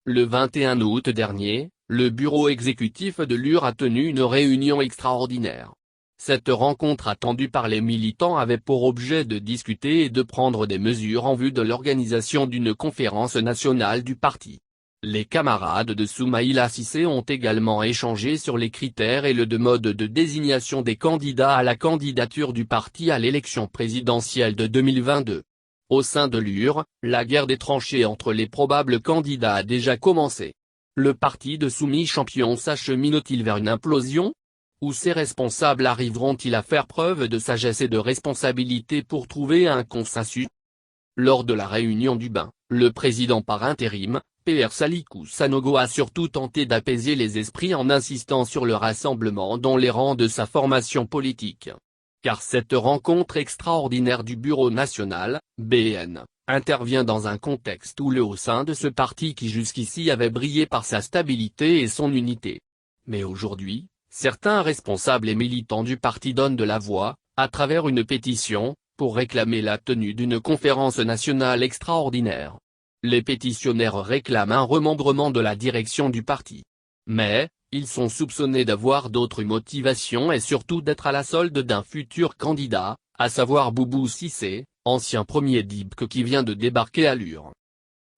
Le 21 août dernier, le bureau exécutif de l'UR a tenu une réunion extraordinaire. Cette rencontre attendue par les militants avait pour objet de discuter et de prendre des mesures en vue de l'organisation d'une conférence nationale du parti. Les camarades de Soumaïla Cissé ont également échangé sur les critères et le mode de désignation des candidats à la candidature du parti à l'élection présidentielle de 2022. Au sein de l'UR, la guerre des tranchées entre les probables candidats a déjà commencé. Le parti de Soumis Champion s'achemine-t-il vers une implosion ? Ou ses responsables arriveront-ils à faire preuve de sagesse et de responsabilité pour trouver un consensus ? Lors de la réunion du Bain, le président par intérim, PR Salikou Sanogo a surtout tenté d'apaiser les esprits en insistant sur le rassemblement dans les rangs de sa formation politique. Car cette rencontre extraordinaire du Bureau national, BN, intervient dans un contexte où au sein de ce parti qui jusqu'ici avait brillé par sa stabilité et son unité. Mais aujourd'hui, certains responsables et militants du parti donnent de la voix, à travers une pétition, pour réclamer la tenue d'une conférence nationale extraordinaire. Les pétitionnaires réclament un remembrement de la direction du parti. Mais, ils sont soupçonnés d'avoir d'autres motivations et surtout d'être à la solde d'un futur candidat, à savoir Boubou Cissé, ancien premier DIBK qui vient de débarquer à l'UR.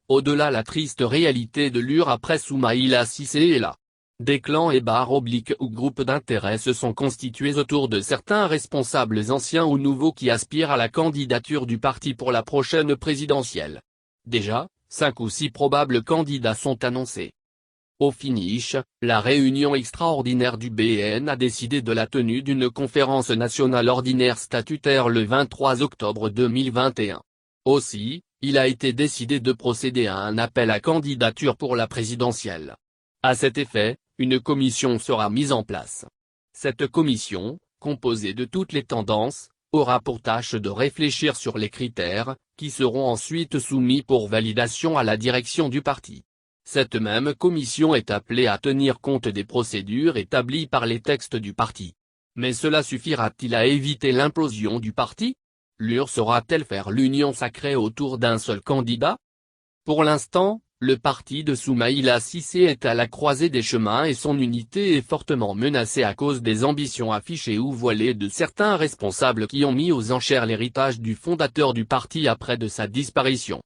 Au-delà la triste réalité de l'UR après Soumaïla Cissé est là. Des clans et bars ou groupes d'intérêt se sont constitués autour de certains responsables anciens ou nouveaux qui aspirent à la candidature du parti pour la prochaine présidentielle. Déjà, 5 ou 6 probables candidats sont annoncés. Au finish, la réunion extraordinaire du BN a décidé de la tenue d'une conférence nationale ordinaire statutaire le 23 octobre 2021. Aussi, il a été décidé de procéder à un appel à candidature pour la présidentielle. À cet effet, une commission sera mise en place. Cette commission, composée de toutes les tendances, aura pour tâche de réfléchir sur les critères, qui seront ensuite soumis pour validation à la direction du parti. Cette même commission est appelée à tenir compte des procédures établies par les textes du parti. Mais cela suffira-t-il à éviter l'implosion du parti ? L'UR saura-t-elle faire l'union sacrée autour d'un seul candidat ? Pour l'instant, le parti de Soumaïla Cissé est à la croisée des chemins et son unité est fortement menacée à cause des ambitions affichées ou voilées de certains responsables qui ont mis aux enchères l'héritage du fondateur du parti après de sa disparition.